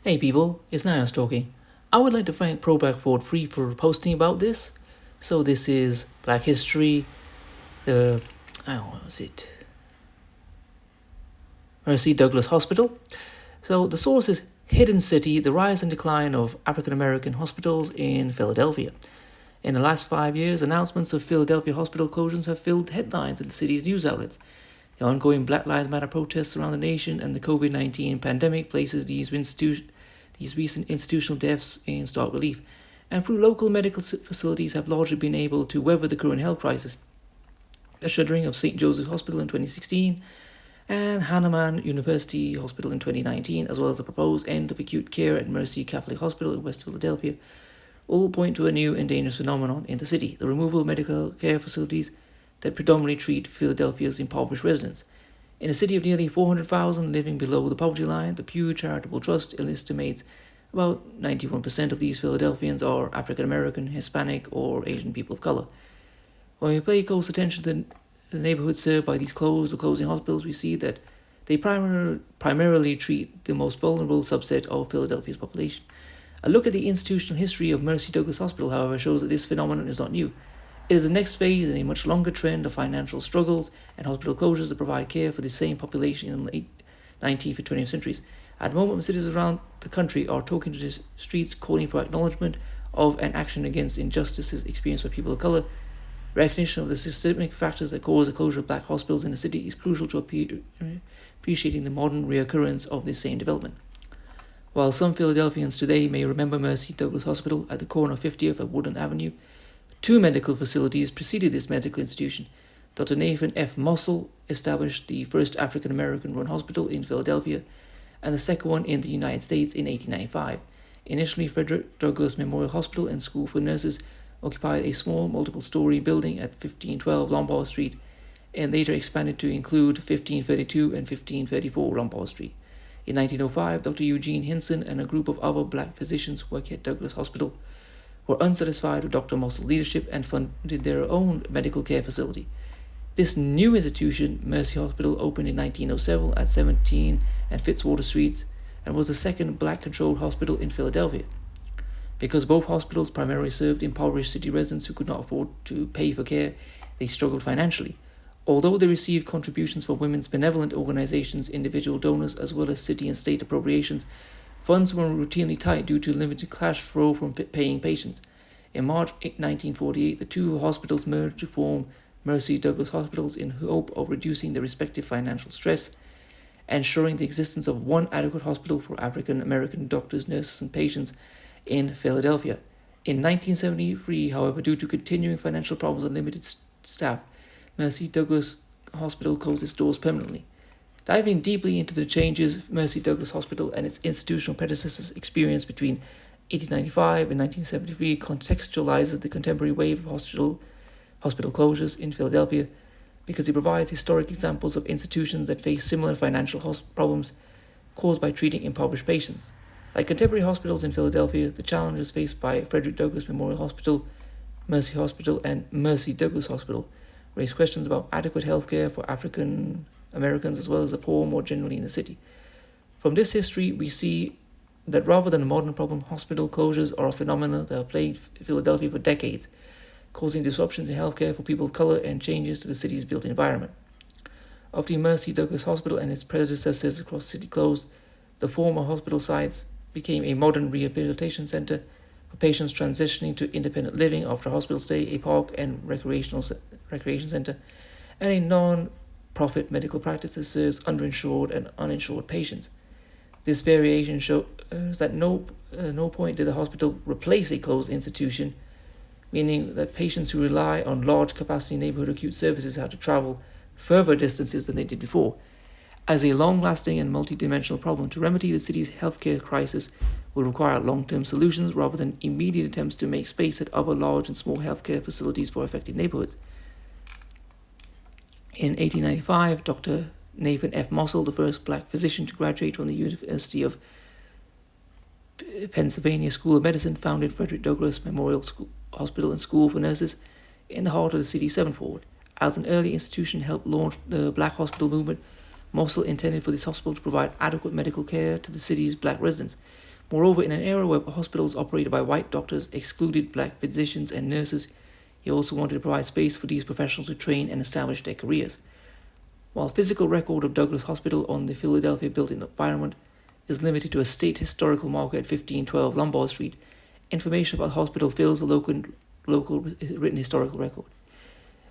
Hey people, it's Nias talking. I would like to thank Pro Ford Free for posting about this. So this is Black History, the I don't know, what was it? Mercy Douglas Hospital. So the source is Hidden City, the rise and decline of African American hospitals in Philadelphia. In the last 5 years, announcements of Philadelphia hospital closures have filled headlines in the city's news outlets. The ongoing Black Lives Matter protests around the nation and the COVID-19 pandemic places these recent institutional deaths in stark relief, and through local medical facilities have largely been able to weather the current health crisis. The shuttering of St. Joseph's Hospital in 2016 and Hahnemann University Hospital in 2019, as well as the proposed end of acute care at Mercy Catholic Hospital in West Philadelphia, all point to a new and dangerous phenomenon in the city: the removal of medical care facilities that predominantly treat Philadelphia's impoverished residents. In a city of nearly 400,000 living below the poverty line, the Pew Charitable Trust estimates about 91% of these Philadelphians are African American, Hispanic, or Asian people of color. When we pay close attention to the neighborhoods served by these closed or closing hospitals, we see that they primarily treat the most vulnerable subset of Philadelphia's population. A look at the institutional history of Mercy Douglas Hospital, however, shows that this phenomenon is not new. It is the next phase in a much longer trend of financial struggles and hospital closures to provide care for the same population in the late 19th and 20th centuries. At the moment, cities around the country are talking to the streets, calling for acknowledgement of and action against injustices experienced by people of color. Recognition of the systemic factors that cause the closure of black hospitals in the city is crucial to appreciating the modern reoccurrence of this same development. While some Philadelphians today may remember Mercy Douglas Hospital at the corner of 50th and Woodland Avenue, two medical facilities preceded this medical institution. Dr. Nathan F. Mossel established the first African American run hospital in Philadelphia and the second one in the United States in 1895. Initially, Frederick Douglass Memorial Hospital and School for Nurses occupied a small multiple-story building at 1512 Lombard Street and later expanded to include 1532 and 1534 Lombard Street. In 1905, Dr. Eugene Hinson and a group of other black physicians working at Douglas Hospital were unsatisfied with Dr. Mossel's leadership and funded their own medical care facility. This new institution, Mercy Hospital, opened in 1907 at 17 and Fitzwater Streets and was the second black-controlled hospital in Philadelphia. Because both hospitals primarily served impoverished city residents who could not afford to pay for care, they struggled financially. Although they received contributions from women's benevolent organizations, individual donors, as well as city and state appropriations, funds were routinely tight due to limited cash flow from paying patients. In March 1948, the two hospitals merged to form Mercy Douglas Hospitals in hope of reducing their respective financial stress, ensuring the existence of one adequate hospital for African American doctors, nurses, and patients in Philadelphia. In 1973, however, due to continuing financial problems and limited staff, Mercy Douglas Hospital closed its doors permanently. Diving deeply into the changes Mercy Douglas Hospital and its institutional predecessors experienced between 1895 and 1973 contextualizes the contemporary wave of hospital closures in Philadelphia because it provides historic examples of institutions that face similar financial problems caused by treating impoverished patients. Like contemporary hospitals in Philadelphia, the challenges faced by Frederick Douglass Memorial Hospital, Mercy Hospital, and Mercy Douglas Hospital raise questions about adequate health care for African Americans as well as the poor more generally in the city. From this history, we see that rather than a modern problem, hospital closures are a phenomenon that have plagued Philadelphia for decades, causing disruptions in healthcare for people of color and changes to the city's built environment. After Mercy Douglas Hospital and its predecessors across the city closed, the former hospital sites became a modern rehabilitation center for patients transitioning to independent living after a hospital stay, a park and recreation center, and a non-profit medical practice that serves underinsured and uninsured patients. This variation shows that no point did the hospital replace a closed institution, meaning that patients who rely on large capacity neighborhood acute services had to travel further distances than they did before. As a long-lasting and multidimensional problem, to remedy the city's healthcare crisis will require long-term solutions rather than immediate attempts to make space at other large and small healthcare facilities for affected neighborhoods. In 1895, Dr. Nathan F. Mossel, the first black physician to graduate from the University of Pennsylvania School of Medicine, founded Frederick Douglass Memorial Hospital and School for Nurses in the heart of the city's 7th Ward. As an early institution, helped launch the Black Hospital movement, Mosul intended for this hospital to provide adequate medical care to the city's black residents. Moreover, in an era where hospitals operated by white doctors excluded black physicians and nurses, he also wanted to provide space for these professionals to train and establish their careers. While physical record of Douglas Hospital on the Philadelphia built environment is limited to a state historical marker at 1512 Lombard Street, information about the hospital fills the local written historical record.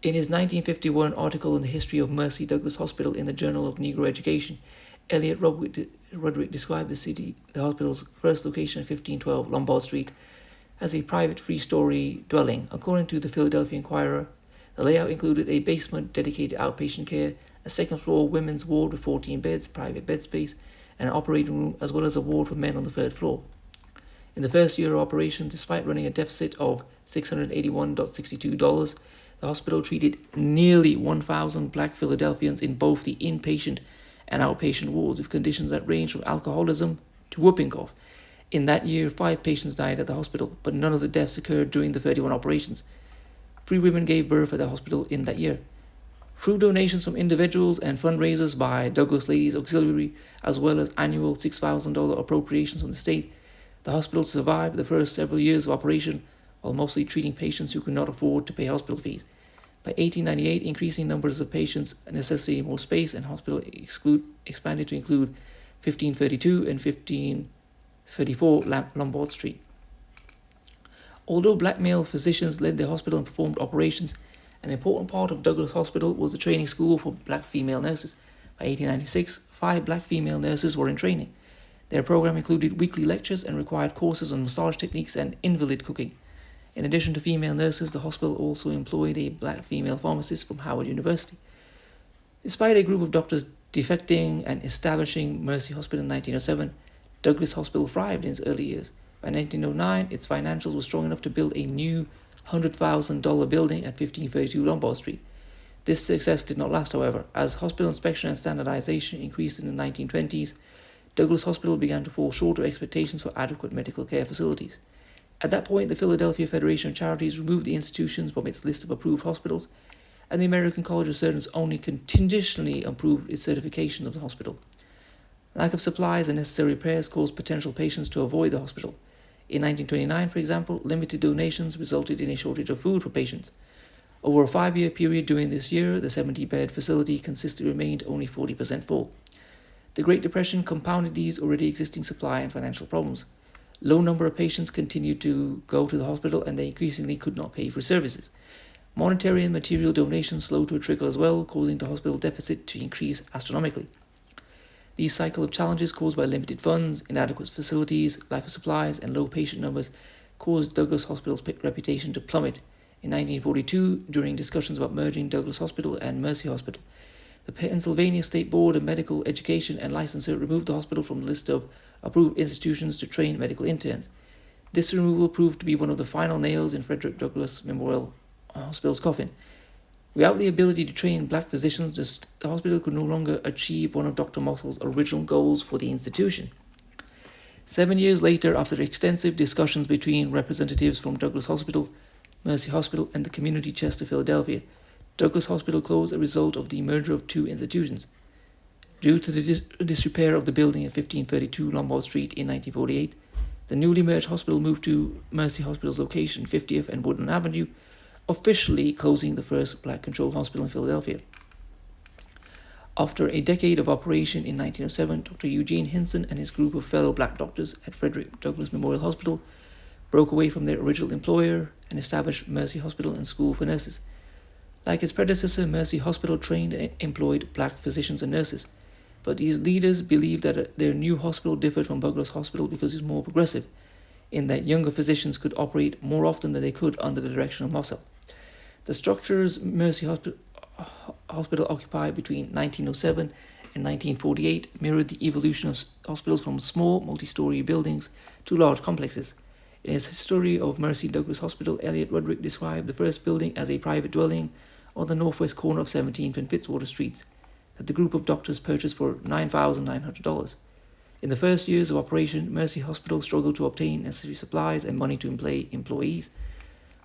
In his 1951 article on the history of Mercy Douglas Hospital in the Journal of Negro Education, Elliot Roderick described the hospital's first location at 1512 Lombard Street as a private three-story dwelling. According to the Philadelphia Inquirer, the layout included a basement dedicated to outpatient care, a second-floor women's ward with 14 beds, private bed space, and an operating room, as well as a ward for men on the third floor. In the first year of operation, despite running a deficit of $681.62, the hospital treated nearly 1,000 black Philadelphians in both the inpatient and outpatient wards with conditions that ranged from alcoholism to whooping cough. In that year, 5 patients died at the hospital, but none of the deaths occurred during the 31 operations. 3 women gave birth at the hospital in that year. Through donations from individuals and fundraisers by Douglas Ladies Auxiliary, as well as annual $6,000 appropriations from the state, the hospital survived the first several years of operation while mostly treating patients who could not afford to pay hospital fees. By 1898, increasing numbers of patients necessitated more space, and hospital expanded to include 1532 and 1534 Lombard Street. Although black male physicians led the hospital and performed operations, an important part of Douglas Hospital was the training school for black female nurses. By 1896, 5 black female nurses were in training. Their program included weekly lectures and required courses on massage techniques and invalid cooking. In addition to female nurses, the hospital also employed a black female pharmacist from Howard University. Despite a group of doctors defecting and establishing Mercy Hospital in 1907, Douglas Hospital thrived in its early years. By 1909, its financials were strong enough to build a new $100,000 building at 1532 Lombard Street. This success did not last, however. As hospital inspection and standardization increased in the 1920s, Douglas Hospital began to fall short of expectations for adequate medical care facilities. At that point, the Philadelphia Federation of Charities removed the institutions from its list of approved hospitals, and the American College of Surgeons only conditionally approved its certification of the hospital. Lack of supplies and necessary repairs caused potential patients to avoid the hospital. In 1929, for example, limited donations resulted in a shortage of food for patients. Over a 5-year period during this year, the 70-bed facility consistently remained only 40% full. The Great Depression compounded these already existing supply and financial problems. Low number of patients continued to go to the hospital, and they increasingly could not pay for services. Monetary and material donations slowed to a trickle as well, causing the hospital deficit to increase astronomically. These cycle of challenges caused by limited funds, inadequate facilities, lack of supplies, and low patient numbers caused Douglas Hospital's reputation to plummet. In 1942, during discussions about merging Douglas Hospital and Mercy Hospital, the Pennsylvania State Board of Medical Education and Licensure removed the hospital from the list of approved institutions to train medical interns. This removal proved to be one of the final nails in Frederick Douglass Memorial Hospital's coffin. Without the ability to train black physicians, the hospital could no longer achieve one of Dr. Mossell's original goals for the institution. 7 years later, after extensive discussions between representatives from Douglas Hospital, Mercy Hospital, and the Community Chest of Philadelphia, Douglas Hospital closed as a result of the merger of 2 institutions. Due to the disrepair of the building at 1532 Lombard Street in 1948, the newly merged hospital moved to Mercy Hospital's location, 50th and Woodland Avenue, officially closing the first black-controlled hospital in Philadelphia. After a decade of operation in 1907, Dr. Eugene Hinson and his group of fellow black doctors at Frederick Douglass Memorial Hospital broke away from their original employer and established Mercy Hospital and School for Nurses. Like its predecessor, Mercy Hospital trained and employed black physicians and nurses, but these leaders believed that their new hospital differed from Douglas Hospital because it was more progressive, in that younger physicians could operate more often than they could under the direction of Mossell. The structures Mercy Hospital occupied between 1907 and 1948 mirrored the evolution of hospitals from small, multi-story buildings to large complexes. In his History of Mercy Douglas Hospital, Elliot Roderick described the first building as a private dwelling on the northwest corner of 17th and Fitzwater Streets that the group of doctors purchased for $9,900. In the first years of operation, Mercy Hospital struggled to obtain necessary supplies and money to employ employees.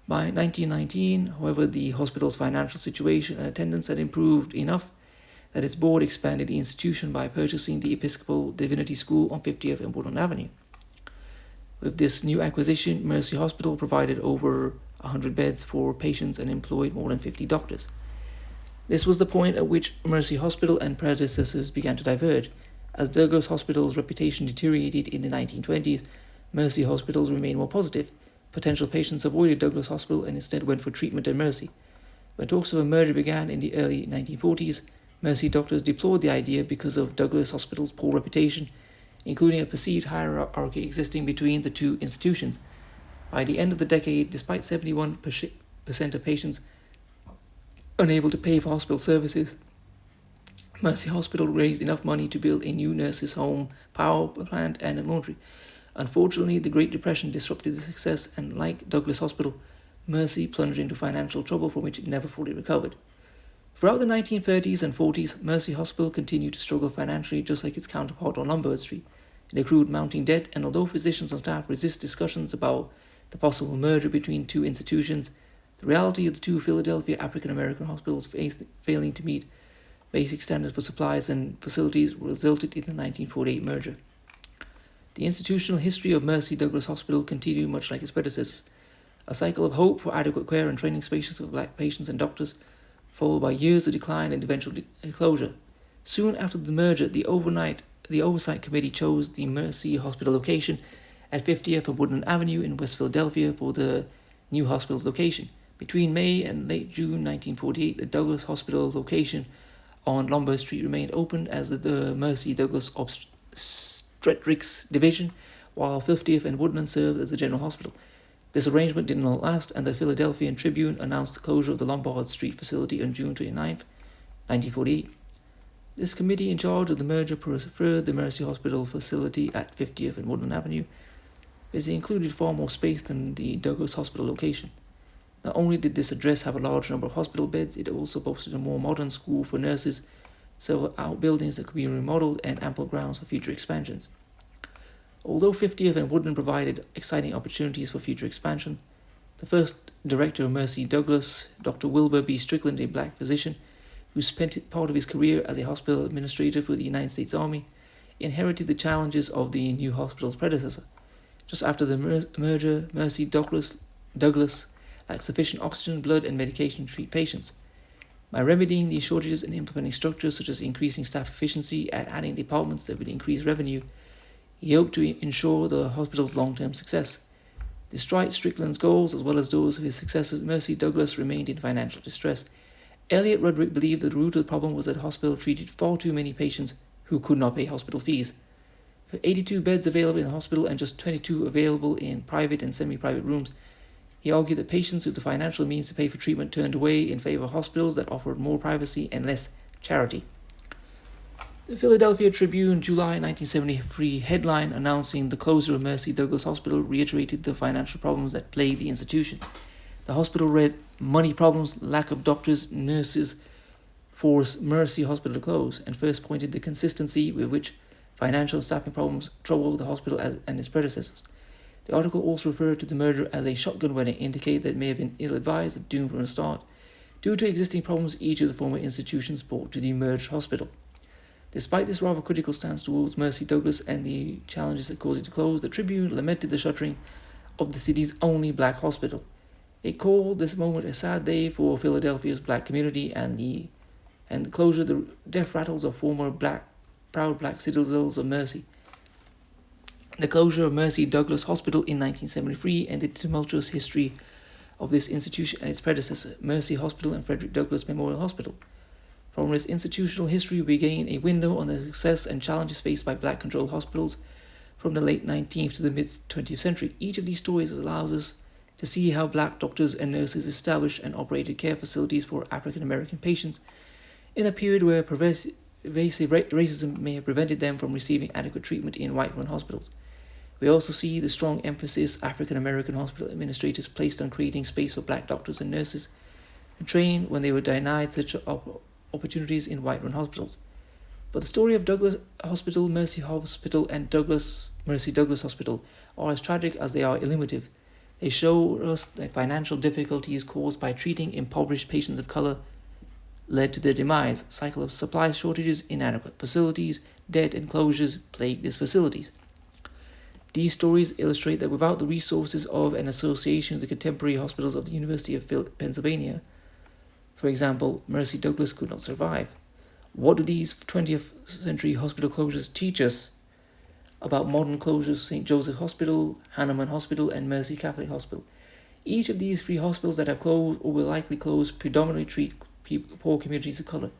By 1919, however, the hospital's financial situation and attendance had improved enough that its board expanded the institution by purchasing the Episcopal Divinity School on 50th and Woodland Avenue. With this new acquisition, Mercy Hospital provided over 100 beds for patients and employed more than 50 doctors. This was the point at which Mercy Hospital and predecessors began to diverge. As Douglas Hospital's reputation deteriorated in the 1920s, Mercy Hospitals remained more positive. Potential patients avoided Douglas Hospital and instead went for treatment at Mercy. When talks of a merger began in the early 1940s, Mercy doctors deplored the idea because of Douglas Hospital's poor reputation, including a perceived hierarchy existing between the two institutions. By the end of the decade, despite 71% of patients unable to pay for hospital services, Mercy Hospital raised enough money to build a new nurses' home, power plant, and a laundry. Unfortunately, the Great Depression disrupted the success, and like Douglas Hospital, Mercy plunged into financial trouble from which it never fully recovered. Throughout the 1930s and 40s, Mercy Hospital continued to struggle financially, just like its counterpart on Lombard Street. It accrued mounting debt, and although physicians and staff resist discussions about the possible merger between two institutions, the reality of the two Philadelphia African American hospitals failing to meet basic standards for supplies and facilities resulted in the 1948 merger. The institutional history of Mercy Douglas Hospital continued much like its predecessors, a cycle of hope for adequate care and training spaces for black patients and doctors, followed by years of decline and eventual closure. Soon after the merger, the Oversight Committee chose the Mercy Hospital location at 50th and Woodland Avenue in West Philadelphia for the new hospital's location. Between May and late June 1948, the Douglas Hospital location on Lombard Street remained open as the Mercy Douglas Obstetrics Division, while 50th and Woodland served as the General Hospital. This arrangement did not last, and the Philadelphian Tribune announced the closure of the Lombard Street facility on June 29, 1948. This committee in charge of the merger preferred the Mercy Hospital facility at 50th and Woodland Avenue, as it included far more space than the Douglas Hospital location. Not only did this address have a large number of hospital beds, it also boasted a more modern school for nurses, several outbuildings that could be remodeled, and ample grounds for future expansions. Although 50th and Woodland provided exciting opportunities for future expansion, the first director of Mercy Douglas, Dr. Wilbur B. Strickland, a black physician who spent part of his career as a hospital administrator for the United States Army, inherited the challenges of the new hospital's predecessor. Just after the merger, Mercy Douglas lacked sufficient oxygen, blood, and medication to treat patients. By remedying these shortages and implementing structures such as increasing staff efficiency and adding departments that would increase revenue, he hoped to ensure the hospital's long-term success. Despite Strickland's goals as well as those of his successors, Mercy Douglas remained in financial distress. Elliot Rudrick believed that the root of the problem was that the hospital treated far too many patients who could not pay hospital fees. With 82 beds available in the hospital and just 22 available in private and semi-private rooms, he argued that patients with the financial means to pay for treatment turned away in favor of hospitals that offered more privacy and less charity. The Philadelphia Tribune July 1973 headline announcing the closure of Mercy Douglas Hospital reiterated the financial problems that plagued the institution. The hospital read, "Money problems, lack of doctors, nurses force Mercy Hospital to close," and first pointed the consistency with which financial and staffing problems troubled the hospital and its predecessors. The article also referred to the merger as a shotgun wedding, indicating that it may have been ill-advised and doomed from the start. Due to existing problems each of the former institutions brought to the merged hospital. Despite this rather critical stance towards Mercy Douglas and the challenges that caused it to close, the Tribune lamented the shuttering of the city's only black hospital. It called this moment a sad day for Philadelphia's black community and the closure the death rattles of former proud black citizens of Mercy. The closure of Mercy Douglas Hospital in 1973 ended the tumultuous history of this institution and its predecessor, Mercy Hospital and Frederick Douglass Memorial Hospital. From its institutional history, we gain a window on the success and challenges faced by black-controlled hospitals from the late 19th to the mid-20th century. Each of these stories allows us to see how black doctors and nurses established and operated care facilities for African American patients in a period where pervasive racism may have prevented them from receiving adequate treatment in white-run hospitals. We also see the strong emphasis African American hospital administrators placed on creating space for black doctors and nurses to train when they were denied such opportunities in white-run hospitals. But the story of Douglas Hospital, Mercy Hospital, and Mercy Douglas Hospital are as tragic as they are illuminative. They show us that financial difficulties caused by treating impoverished patients of color led to their demise. Cycle of supply shortages, inadequate facilities, debt and closures plague these facilities. These stories illustrate that without the resources of an association of the contemporary hospitals of the University of Pennsylvania, for example, Mercy Douglas could not survive. What do these 20th century hospital closures teach us about modern closures? St. Joseph Hospital, Hahnemann Hospital, and Mercy Catholic Hospital. Each of these three hospitals that have closed or will likely close predominantly treat poor communities of colour.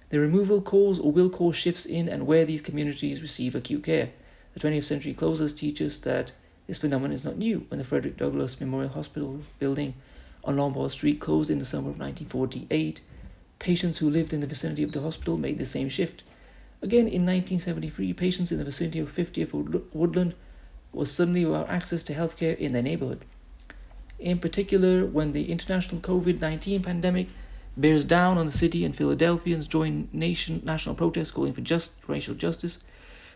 Their removal cause or will cause shifts in and where these communities receive acute care. The 20th century closures teach us that this phenomenon is not new. When the Frederick Douglass Memorial Hospital building on Lombard Street closed in the summer of 1948, patients who lived in the vicinity of the hospital made the same shift. Again, in 1973, patients in the vicinity of 50th Woodland was suddenly without access to healthcare in their neighbourhood. In particular, when the international COVID-19 pandemic bears down on the city and Philadelphians join national protests calling for racial justice,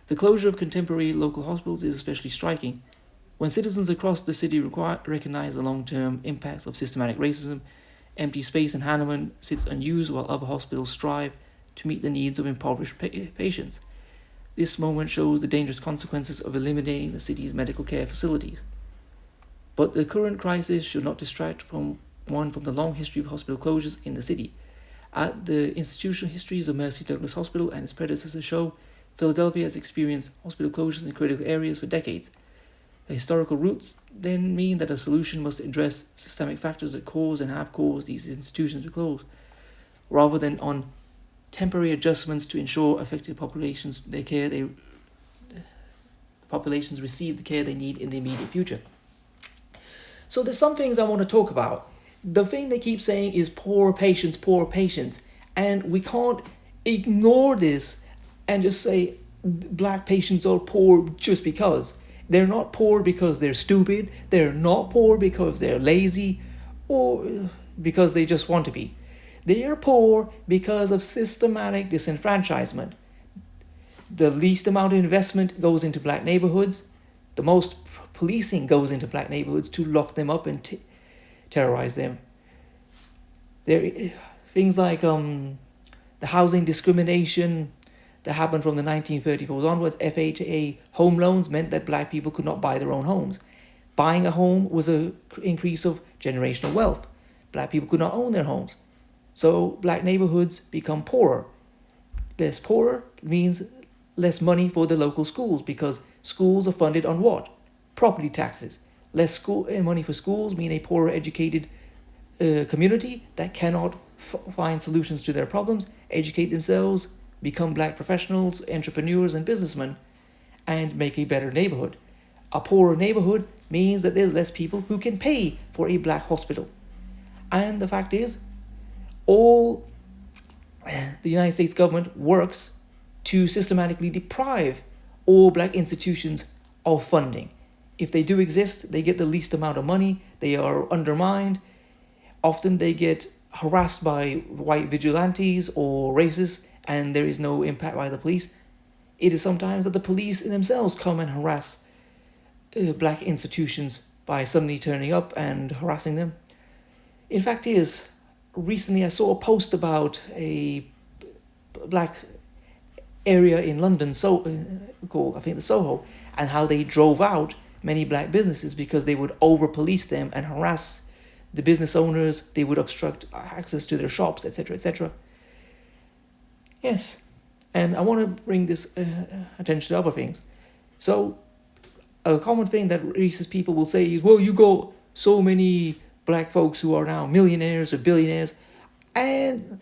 the closure of contemporary local hospitals is especially striking. When citizens across the city recognize the long-term impacts of systematic racism, empty space in Hahnemann sits unused while other hospitals strive to meet the needs of impoverished patients. This moment shows the dangerous consequences of eliminating the city's medical care facilities. But the current crisis should not distract from the long history of hospital closures in the city. At the institutional histories of Mercy Douglas Hospital and its predecessor show, Philadelphia has experienced hospital closures in critical areas for decades. The historical roots then mean that a solution must address systemic factors that cause and have caused these institutions to close, rather than on temporary adjustments to ensure affected populations populations receive the care they need in the immediate future. So there's some things I want to talk about. The thing they keep saying is poor patients, and we can't ignore this and just say black patients are poor just because. They're not poor because they're stupid, they're not poor because they're lazy, or because they just want to be. They are poor because of systematic disenfranchisement. The least amount of investment goes into black neighborhoods. The most policing goes into black neighborhoods to lock them up and terrorize them. There, things like the housing discrimination that happened from the 1934s onwards. FHA home loans meant that black people could not buy their own homes. Buying a home was an increase of generational wealth. Black people could not own their homes. So black neighborhoods become poorer. Less poorer means less money for the local schools, because schools are funded on what? Property taxes. Less money for schools mean a poorer educated community that cannot find solutions to their problems, educate themselves, become black professionals, entrepreneurs, and businessmen, and make a better neighborhood. A poorer neighborhood means that there's less people who can pay for a black hospital. And the fact is, all the United States government works to systematically deprive all black institutions of funding. If they do exist, they get the least amount of money, they are undermined, often they get harassed by white vigilantes or racists, and there is no impact by the police. It is sometimes that the police themselves come and harass black institutions by suddenly turning up and harassing them. In fact, recently I saw a post about a black area in London, called I think the Soho, and how they drove out many black businesses because they would over-police them and harass the business owners. They would obstruct access to their shops, etc., etc. Yes, and I want to bring this attention to other things. So, a common thing that racist people will say is, well, you got so many black folks who are now millionaires or billionaires. And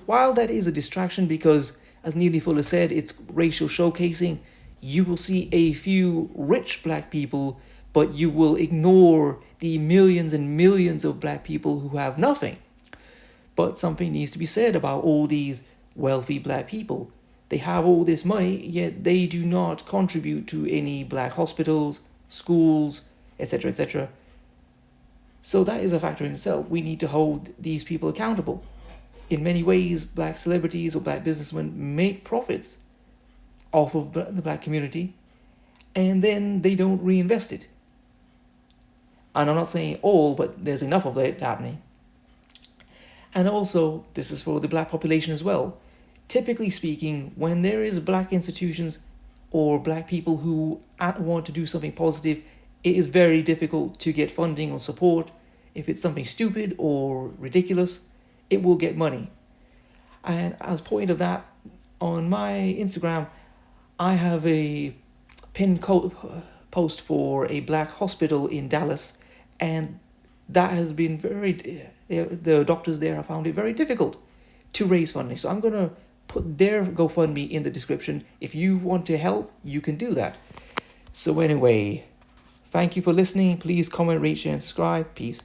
while that is a distraction because, as Neely Fuller said, it's racial showcasing, you will see a few rich black people, but you will ignore the millions and millions of black people who have nothing. But something needs to be said about all these wealthy black people. They have all this money, yet they do not contribute to any black hospitals, schools, etc., etc. So that is a factor in itself. We need to hold these people accountable. In many ways, black celebrities or black businessmen make profits off of the black community, and then they don't reinvest it. And I'm not saying all, but there's enough of it happening. And also, this is for the black population as well. Typically speaking, when there is black institutions or black people who want to do something positive, it is very difficult to get funding or support. If it's something stupid or ridiculous, it will get money. And as point of that, on my Instagram, I have a pinned post for a black hospital in Dallas, and that has been the doctors there have found it very difficult to raise funding. So I'm gonna put their GoFundMe in the description. If you want to help, you can do that. So anyway, thank you for listening. Please comment, rate, share, and subscribe. Peace.